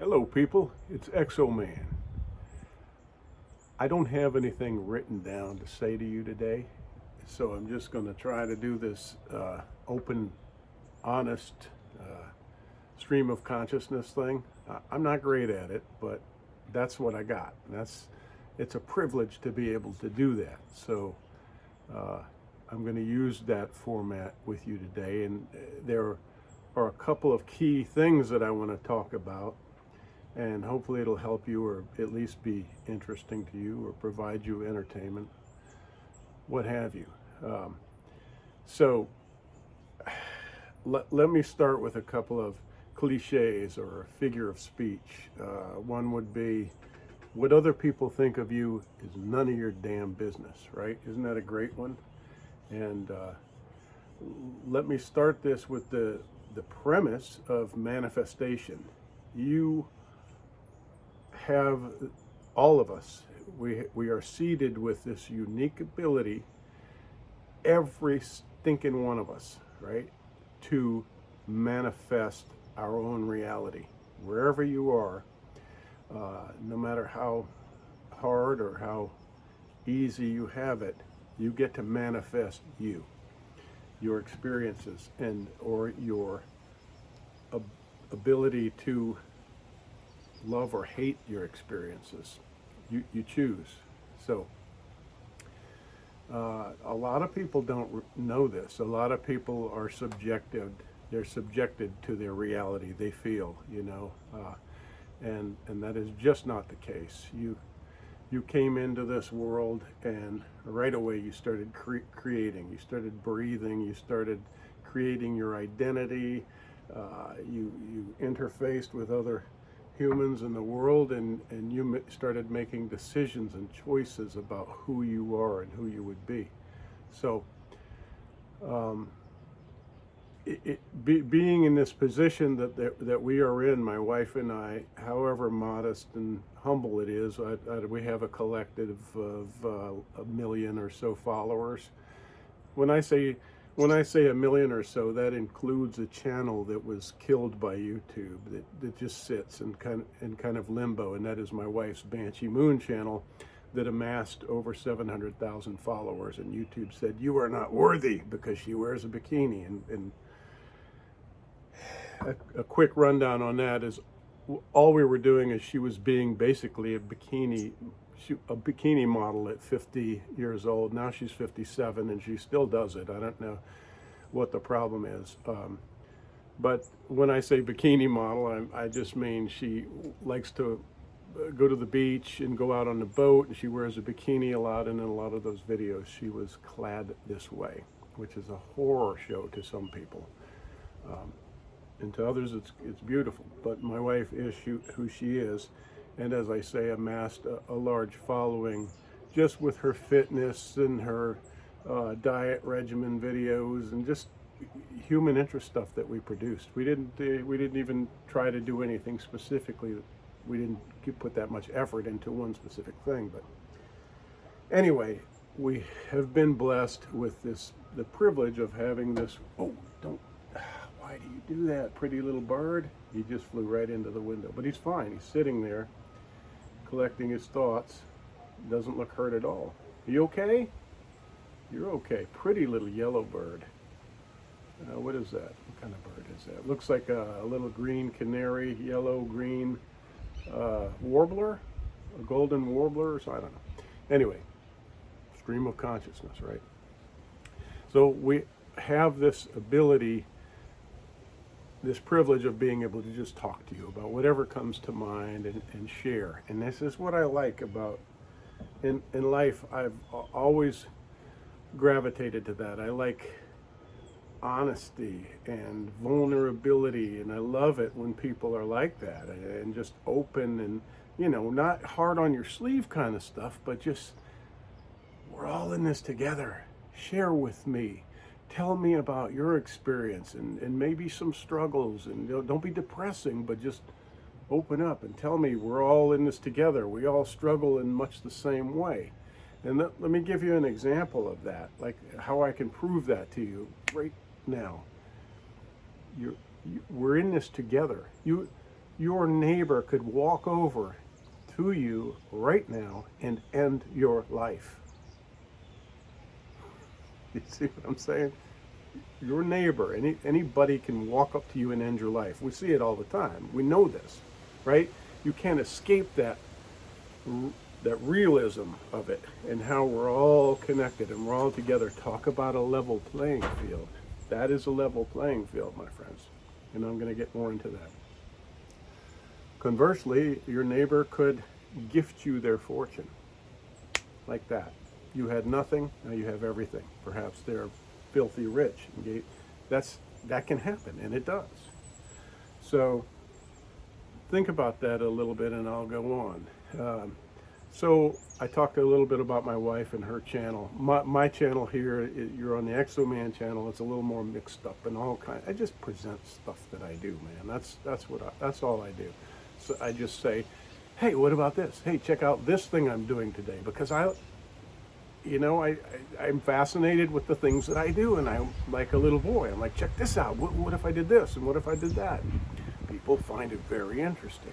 Hello people, it's Exo Man. I don't have anything written down to say to you today, so I'm just going to try to do this open, honest stream of consciousness thing. I'm not great at it, but that's what I got. It's a privilege to be able to do that. So I'm going to use that format with you today, and there are a couple of key things that I want to talk about. And hopefully it'll help you, or at least be interesting to you, or provide you entertainment, what have you. So let me start with a couple of cliches or a figure of speech. One would be, what other people think of you is none of your damn business, right? Isn't that a great one? And let me start this with the premise of manifestation. You have, all of us, we are seeded with this unique ability, every stinking one of us, right, to manifest our own reality wherever you are, no matter how hard or how easy you have it. You get to manifest your experiences, and or your ability to love or hate your experiences. You choose. So a lot of people don't know this. A lot of people are subjected. They're subjected to their reality. They feel, and that is just not the case. You came into this world, and right away you started creating. You started breathing. You started creating your identity. You interfaced with other humans in the world, and you started making decisions and choices about who you are and who you would be. So being in this position that we are in, my wife and I, however modest and humble it is, we have a collective of 1 million or so followers. When I say 1 million or so, that includes a channel that was killed by YouTube that just sits in kind of limbo, and that is my wife's Banshee Moon channel that amassed over 700,000 followers, and YouTube said, you are not worthy because she wears a bikini. And a quick rundown on that is, all we were doing is she was being basically a bikini model at 50 years old. Now she's 57 and she still does it. I don't know what the problem is. But when I say bikini model, I just mean she likes to go to the beach and go out on the boat, and she wears a bikini a lot, and in a lot of those videos she was clad this way, which is a horror show to some people. And to others it's beautiful. But my wife is who she is, and as I say, amassed a large following just with her fitness and her diet regimen videos and just human interest stuff that we produced. We didn't even try to do anything specifically. We didn't put that much effort into one specific thing. But anyway, we have been blessed with the privilege of having this. Oh, don't. Why do you do that, pretty little bird? He just flew right into the window, but he's fine. He's sitting there collecting his thoughts. Doesn't look hurt at all. Are you okay? You're okay. Pretty little yellow bird. What is that? What kind of bird is that? Looks like a little green canary, yellow, green warbler, a golden warbler, so I don't know. Anyway, stream of consciousness, right? So we have this ability, this privilege of being able to just talk to you about whatever comes to mind and share. And this is what I like about, in life, I've always gravitated to that. I like honesty and vulnerability, and I love it when people are like that and just open and, not hard on your sleeve kind of stuff, but just, we're all in this together. Share with me. Tell me about your experience and maybe some struggles, and don't be depressing, but just open up and tell me we're all in this together. We all struggle in much the same way. And let me give you an example of that, like how I can prove that to you right now. We're in this together. your neighbor could walk over to you right now and end your life. You see what I'm saying? Your neighbor, anybody can walk up to you and end your life. We see it all the time. We know this, right? You can't escape that realism of it and how we're all connected and we're all together. Talk about a level playing field. That is a level playing field, my friends. And I'm going to get more into that. Conversely, your neighbor could gift you their fortune like that. You had nothing, now you have everything. Perhaps they're filthy rich. That can happen, and it does. So think about that a little bit, and I'll go on. So I talked a little bit about my wife and her channel. My channel here, you're on the Exoman channel. It's a little more mixed up and all kind. I just present stuff that I do, man. That's all I do. So I just say, hey, what about this? Hey, check out this thing I'm doing today, because I'm fascinated with the things that I do, and I'm like a little boy. I'm like, check this out. What if I did this, and what if I did that? And people find it very interesting.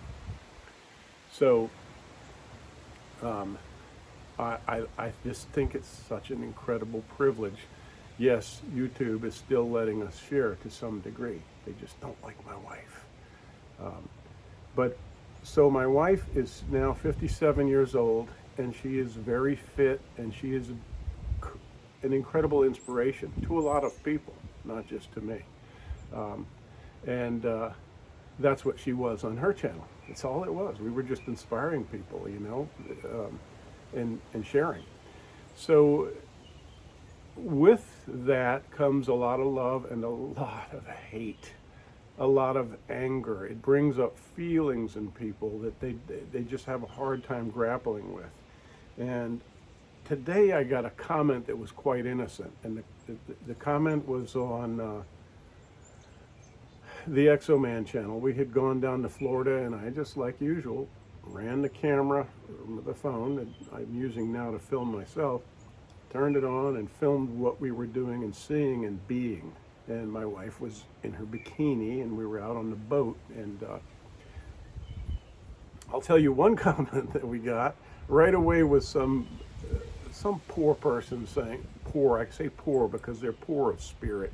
So I just think it's such an incredible privilege. Yes, YouTube is still letting us share to some degree. They just don't like my wife. But so my wife is now 57 years old, and she is very fit, and she is an incredible inspiration to a lot of people, not just to me. That's what she was on her channel. That's all it was. We were just inspiring people, and sharing. So with that comes a lot of love and a lot of hate, a lot of anger. It brings up feelings in people that they just have a hard time grappling with. And today I got a comment that was quite innocent, and the comment was on the Exoman channel. We had gone down to Florida, and I, just like usual, ran the camera, the phone that I'm using now to film myself, turned it on and filmed what we were doing and seeing and being. And my wife was in her bikini, and we were out on the boat. And I'll tell you one comment that we got right away was some poor person saying, poor, I say poor because they're poor of spirit.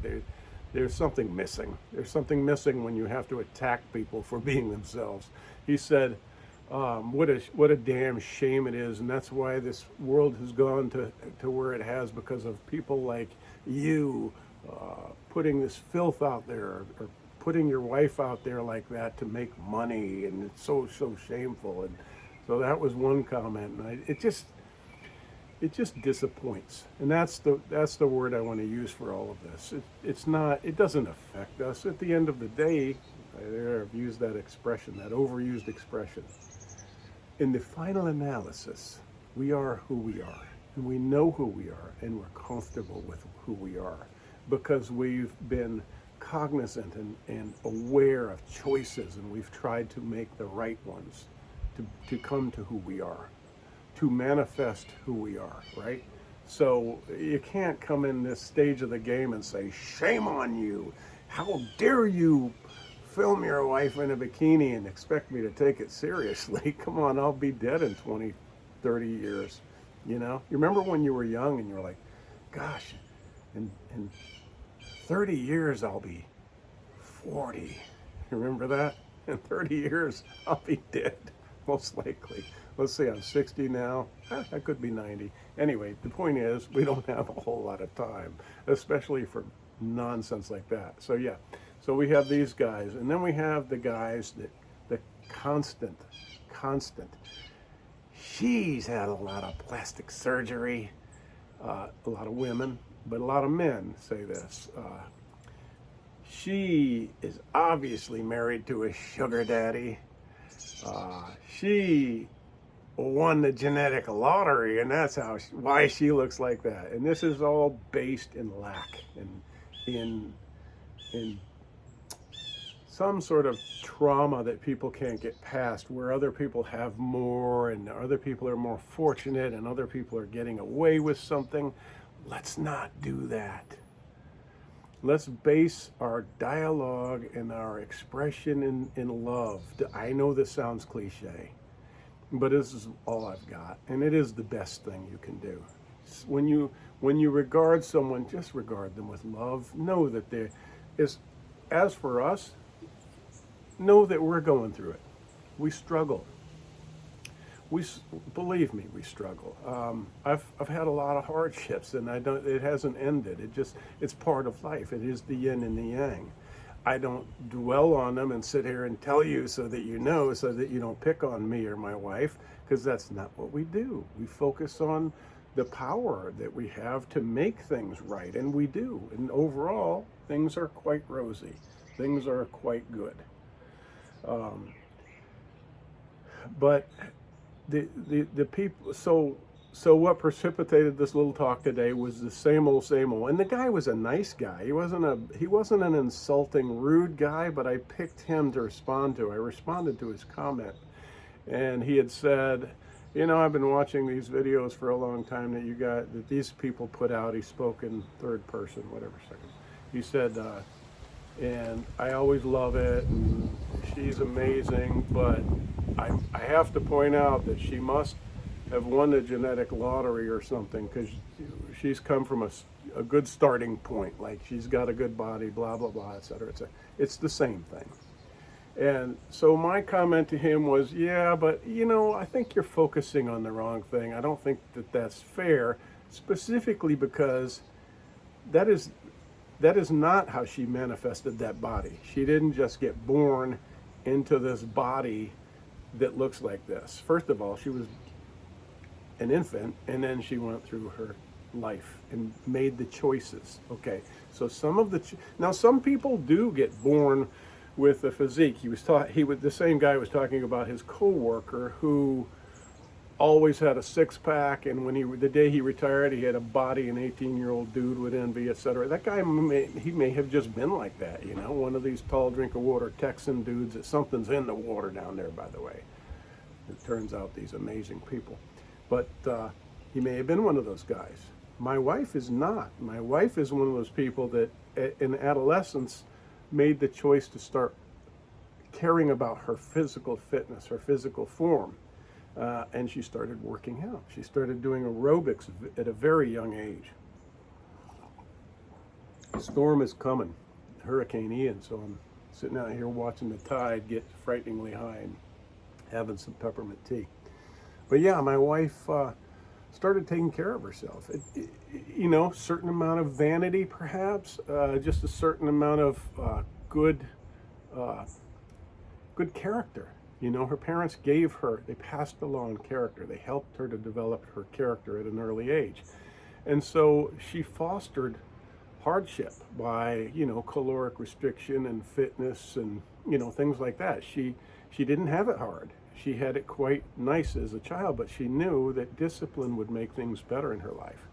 There's something missing. There's something missing when you have to attack people for being themselves. He said, what a damn shame it is, and that's why this world has gone to where it has, because of people like you putting this filth out there, or putting your wife out there like that to make money, and it's so shameful. And so that was one comment, and it just disappoints, and that's the word I want to use for all of this. It doesn't affect us at the end of the day. I've used that expression, that overused expression. In the final analysis, we are who we are, and we know who we are, and we're comfortable with who we are, because we've been cognizant and aware of choices, and we've tried to make the right ones to come to who we are, to manifest who we are, right? So you can't come in this stage of the game and say, shame on you, how dare you film your wife in a bikini and expect me to take it seriously. Come on, I'll be dead in 20, 30 years. You remember when you were young and you were like, gosh, in 30 years I'll be 40. You remember that? In 30 years I'll be dead, most likely. Let's see, I'm 60 now. I could be 90. Anyway, the point is, we don't have a whole lot of time, especially for nonsense like that. So yeah. So we have these guys, and then we have the guys the constant. She's had a lot of plastic surgery, a lot of women, but a lot of men say this. She is obviously married to a sugar daddy. She won the genetic lottery, and that's why she looks like that. And this is all based in lack and in some sort of trauma that people can't get past, where other people have more, and other people are more fortunate, and other people are getting away with something. Let's not do that. Let's base our dialogue and our expression in love. I know this sounds cliche, but this is all I've got, and it is the best thing you can do. When you regard someone, just regard them with love. Know that there is, as for us, know that we're going through it. We struggle. We believe me, we struggle. I've had a lot of hardships, and I don't. It hasn't ended. It's part of life. It is the yin and the yang. I don't dwell on them and sit here and tell you so that you know, so that you don't pick on me or my wife, because that's not what we do. We focus on the power that we have to make things right, and we do. And overall, things are quite rosy. Things are quite good. But the people, so what precipitated this little talk today was the same old, and the guy was a nice guy. He wasn't an insulting, rude guy, but I picked him to respond to. I responded to his comment, and he had said, I've been watching these videos for a long time that these people put out. He spoke in third person, whatever second. He said, and I always love it, and she's amazing, but I have to point out that she must have won the genetic lottery or something, because she's come from a good starting point, like she's got a good body, blah, blah, blah, et cetera, et cetera. It's the same thing. And so my comment to him was, yeah, but I think you're focusing on the wrong thing. I don't think that that's fair, specifically because that is not how she manifested that body. She didn't just get born into this body that looks like this. First of all, she was an infant, and then she went through her life and made the choices. Okay, so some people do get born with a physique. The same guy was talking about his co-worker who always had a six-pack, and the day he retired, he had a body an 18-year-old dude would envy, etc. That guy may have just been like that, one of these tall drink of water Texan dudes. That something's in the water down there, by the way. It turns out these amazing people, but he may have been one of those guys. My wife is not. My wife is one of those people that in adolescence made the choice to start caring about her physical fitness, her physical form. And she started working out. She started doing aerobics at a very young age. The storm is coming, Hurricane Ian, so I'm sitting out here watching the tide get frighteningly high and having some peppermint tea. But yeah, my wife started taking care of herself. Certain amount of vanity, perhaps, just a certain amount of good character. Her parents they passed along character. They helped her to develop her character at an early age. And so she fostered hardship by, caloric restriction and fitness and, things like that. She didn't have it hard. She had it quite nice as a child, but she knew that discipline would make things better in her life.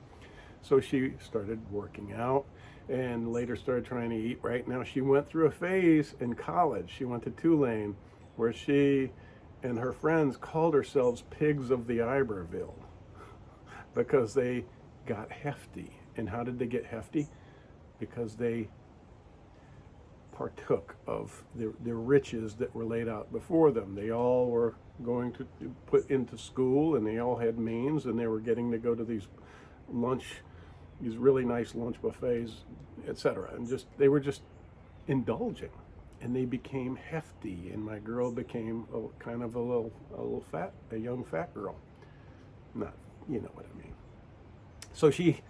So she started working out and later started trying to eat right. Now, she went through a phase in college. She went to Tulane, where she and her friends called themselves pigs of the Iberville because they got hefty. And how did they get hefty? Because they partook of the riches that were laid out before them. They all were going to put into school, and they all had means, and they were getting to go to these really nice lunch buffets, etc. And they were just indulging. And they became hefty, and my girl became a young fat girl. Not, you know what I mean. So she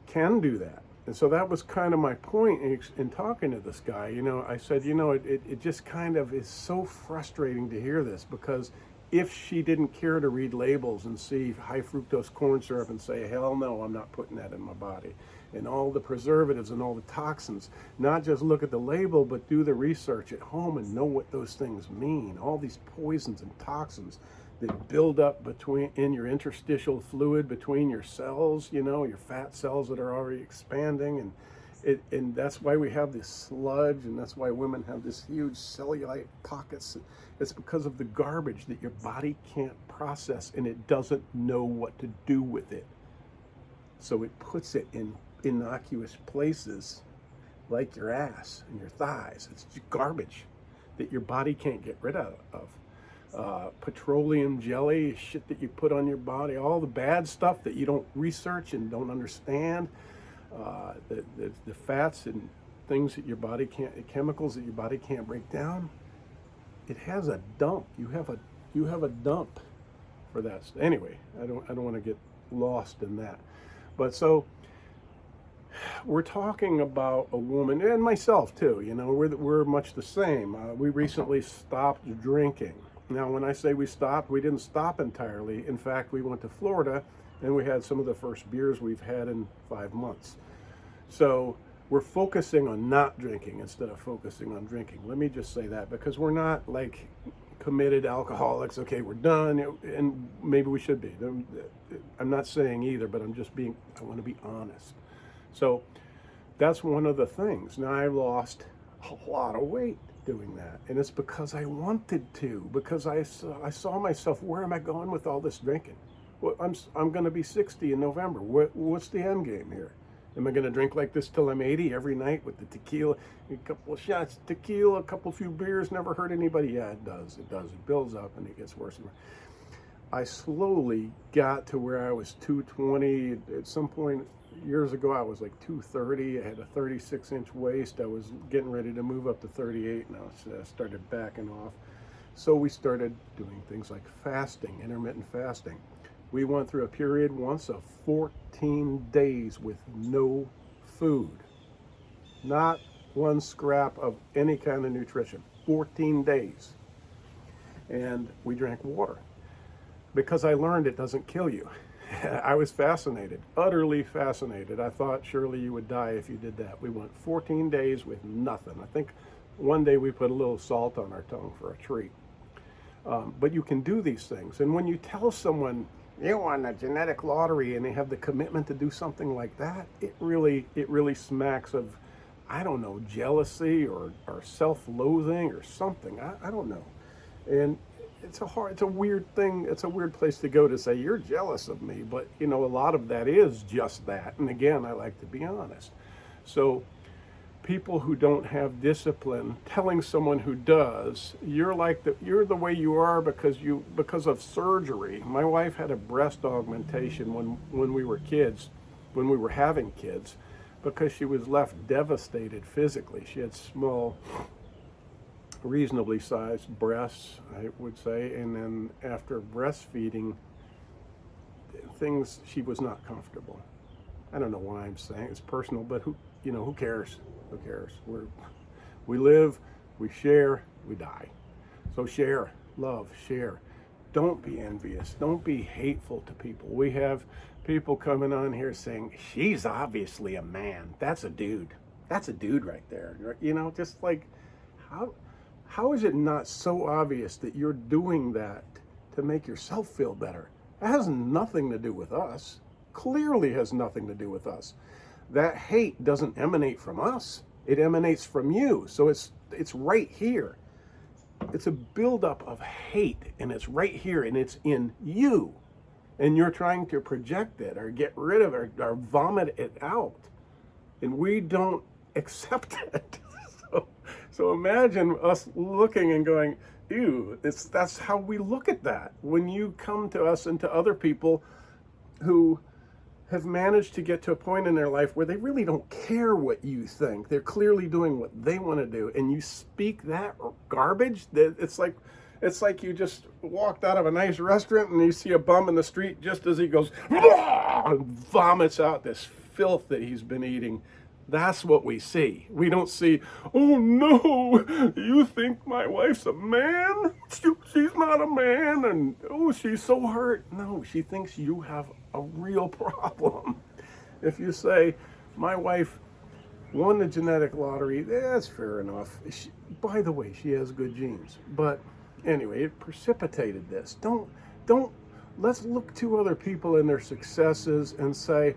can do that. And so that was kind of my point in talking to this guy. I said, it just kind of is so frustrating to hear this, because if she didn't care to read labels and see high fructose corn syrup and say, hell no, I'm not putting that in my body, and all the preservatives and all the toxins, not just look at the label, but do the research at home and know what those things mean. All these poisons and toxins that build up in your interstitial fluid between your cells, your fat cells that are already expanding, and that's why we have this sludge, and that's why women have this huge cellulite pockets. It's because of the garbage that your body can't process, and it doesn't know what to do with it. So it puts it in innocuous places like your ass and your thighs. It's garbage that your body can't get rid of. Petroleum jelly, shit that you put on your body, all the bad stuff that you don't research and don't understand, the fats and things that your body can't, chemicals that your body can't break down. It has a dump. You have a dump for that. Anyway, I don't want to get lost in that. But so we're talking about a woman, and myself too. You know, we're much the same. We recently stopped drinking. Now, when I say we stopped, we didn't stop entirely. In fact, we went to Florida and we had some of the first beers we've had in 5 months. So we're focusing on not drinking instead of focusing on drinking. Let me just say that, because we're not like committed alcoholics. Okay, we're done, and maybe we should be. I'm not saying either, but I want to be honest. So that's one of the things. Now, I lost a lot of weight doing that, and it's because I wanted to, because I saw myself, where am I going with all this drinking? Well, I'm going to be 60 in November. What's the end game here? Am I going to drink like this till I'm 80 every night with the tequila, a couple of shots of tequila, a few beers, never hurt anybody? Yeah, it does. It builds up and it gets worse and worse. I slowly got to where I was 220. At some point years ago, I was like 230. I had a 36-inch waist. I was getting ready to move up to 38, and I started backing off. So we started doing things like fasting, intermittent fasting. We went through a period once of 14 days with no food. Not one scrap of any kind of nutrition. 14 days. And we drank water, because I learned it doesn't kill you. I was fascinated, utterly fascinated. I thought surely you would die if you did that. We went 14 days with nothing. I think one day we put a little salt on our tongue for a treat. But you can do these things. And when you tell someone you won the genetic lottery and they have the commitment to do something like that, it really smacks of, I don't know, jealousy or self-loathing or something. I don't know. And it's a weird thing. It's a weird place to go to say you're jealous of me, but you know, a lot of that is just that. And again, I like to be honest. So people who don't have discipline telling someone who does, you're the way you are because of surgery. My wife had a breast augmentation when we were kids, when we were having kids, because she was left devastated physically. She had small, reasonably sized breasts, I would say, and then after breastfeeding, she was not comfortable. I don't know why I'm saying it's personal, but who cares? Who cares? We live, we share, we die. So share, love, share. Don't be envious. Don't be hateful to people. We have people coming on here saying, she's obviously a man. That's a dude. That's a dude right there. You know, just like, how is it not so obvious that you're doing that to make yourself feel better? That has nothing to do with us. Clearly has nothing to do with us. That hate doesn't emanate from us. It emanates from you. So it's right here. It's a buildup of hate, and it's right here, and it's in you. And you're trying to project it or get rid of it or vomit it out. And we don't accept it. So imagine us looking and going, ew, that's how we look at that. When you come to us and to other people who have managed to get to a point in their life where they really don't care what you think. They're clearly doing what they want to do, and you speak that garbage. It's like you just walked out of a nice restaurant and you see a bum in the street just as he goes and vomits out this filth that he's been eating. That's what we see. We don't see, oh no, you think my wife's a man? She's not a man, and oh, she's so hurt. No, she thinks you have a real problem. If you say, my wife won the genetic lottery, that's fair enough. By the way, she has good genes. But anyway, it precipitated this. Let's look to other people and their successes and say,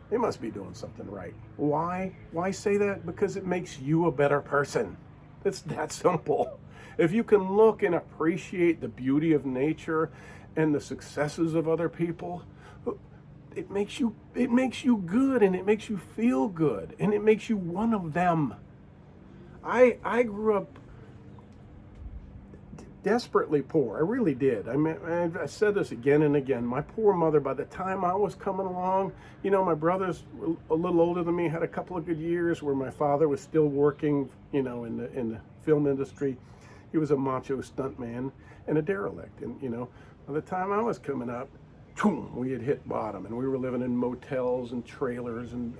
they must be doing something right. Why? Why say that? Because it makes you a better person. It's that simple. If you can look and appreciate the beauty of nature and the successes of other people, it makes you good, and it makes you feel good, and it makes you one of them. I grew up desperately poor. I really did. I mean, I said this again and again. My poor mother, by the time I was coming along, my brothers were a little older than me, had a couple of good years where my father was still working, in the film industry. He was a macho stuntman and a derelict. And, by the time I was coming up, boom, we had hit bottom, and we were living in motels and trailers and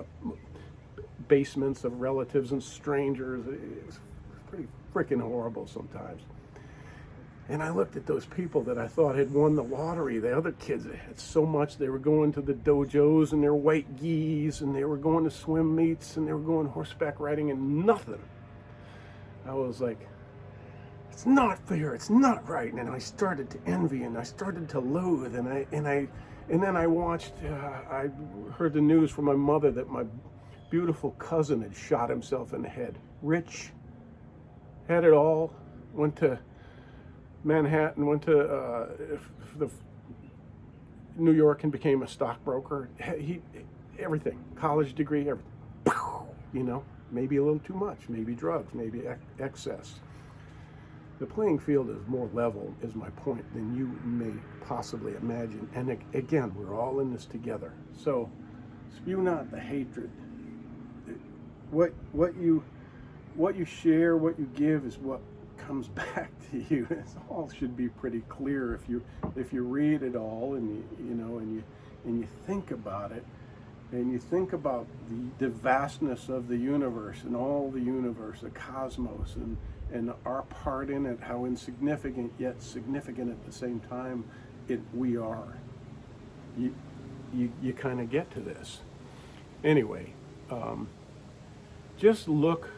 basements of relatives and strangers. It was pretty freaking horrible sometimes. And I looked at those people that I thought had won the lottery, the other kids that had so much. They were going to the dojos and their white gis, and they were going to swim meets, and they were going horseback riding, and nothing. I was like, it's not fair, it's not right. And I started to envy, and I started to loathe, and then I watched, I heard the news from my mother that my beautiful cousin had shot himself in the head. Rich, had it all, went to Manhattan, went to New York and became a stockbroker. Everything, college degree, everything. Maybe a little too much, maybe drugs, maybe excess. The playing field is more level, is my point, than you may possibly imagine. And again, we're all in this together. So spew not the hatred. What you share, what you give, is what comes back to you. It all should be pretty clear if you read it all, and you think about it, and you think about the vastness of the universe and all the universe, the cosmos, and our part in it, how insignificant yet significant at the same time we are. You kind of get to this. Anyway, just look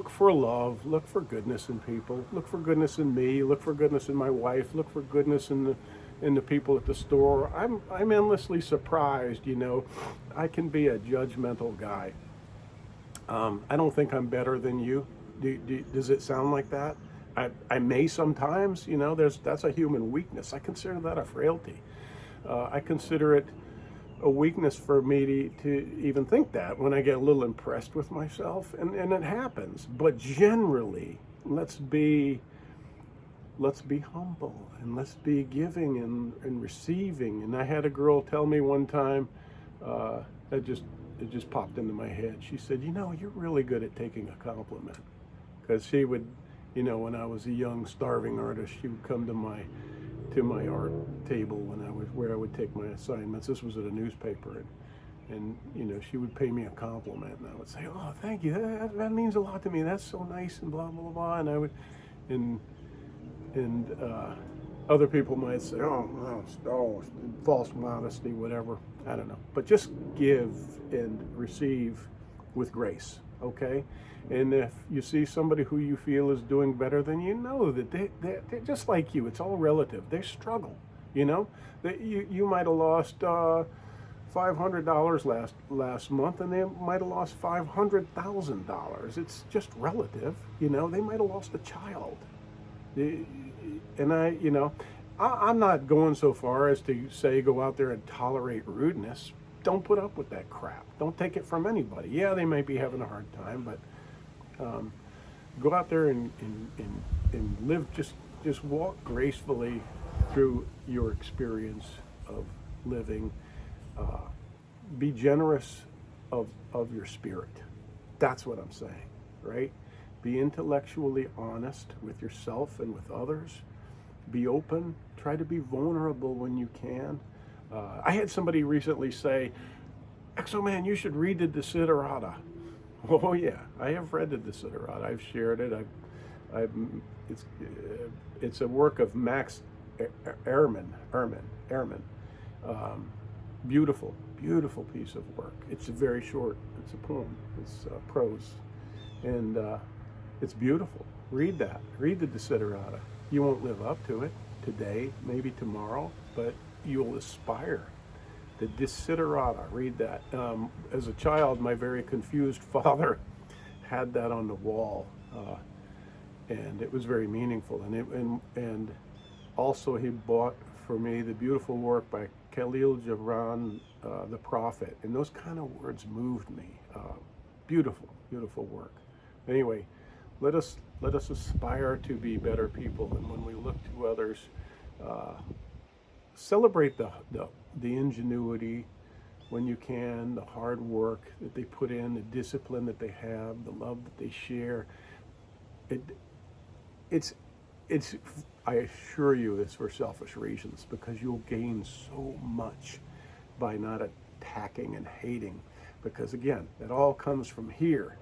for love, look for goodness in people, look for goodness in me, look for goodness in my wife, look for goodness in the people at the store. I'm endlessly surprised, I can be a judgmental guy. I don't think I'm better than you. Does it sound like that? I may sometimes, that's a human weakness. I consider that a frailty. I consider it a weakness for me to even think that when I get a little impressed with myself, and it happens. But generally, let's be humble, and let's be giving and receiving. And I had a girl tell me one time, it just popped into my head. She said, you're really good at taking a compliment. Because she would, when I was a young starving artist, she would come to my art table where I would take my assignments. This was at a newspaper, and she would pay me a compliment, and I would say, "Oh, thank you. That means a lot to me. That's so nice," and blah blah blah. And I would, and other people might say, "Oh, false modesty, whatever." I don't know, but just give and receive with grace, okay? And if you see somebody who you feel is doing better than you, know that they're just like you. It's all relative. They struggle, That you might have lost $500 last month, and they might have lost $500,000. It's just relative, They might have lost a child. And I'm not going so far as to say go out there and tolerate rudeness. Don't put up with that crap. Don't take it from anybody. Yeah, they might be having a hard time, but go out there and live, just walk gracefully through your experience of living. Be generous of your spirit. That's what I'm saying, right? Be intellectually honest with yourself and with others. Be open. Try to be vulnerable when you can. I had somebody recently say, "Exo Man, you should read the Desiderata." Oh yeah, I have read the Desiderata. I've shared it. It's a work of Max Ehrmann. Beautiful piece of work. It's very short. It's a poem. It's prose, and it's beautiful. Read that. Read the Desiderata. You won't live up to it today, maybe tomorrow, but you'll aspire. The Desiderata, read that. As a child, my very confused father had that on the wall, and it was very meaningful. And also he bought for me the beautiful work by Khalil Gibran, the prophet, and those kind of words moved me. Beautiful, beautiful work. Anyway, let us aspire to be better people, and when we look to others, celebrate the ingenuity when you can, the hard work that they put in, the discipline that they have, the love that they share. It it's it's I assure you it's for selfish reasons, because you'll gain so much by not attacking and hating, because again, it all comes from here.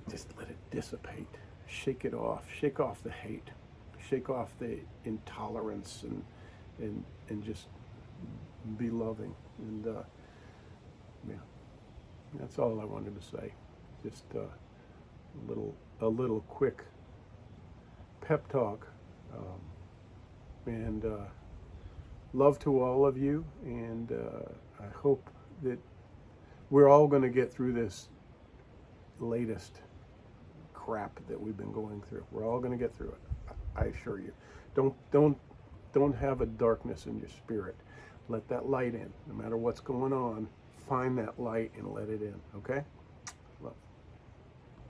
Just let it dissipate. Shake it off. Shake off the hate. Shake off the intolerance, and just be loving. And yeah, that's all I wanted to say. Just a little quick pep talk, and love to all of you. And I hope that we're all going to get through this latest crap that we've been going through. We're all going to get through it. I assure you. Don't have a darkness in your spirit. Let that light in. No matter what's going on, find that light and let it in. Okay? Love.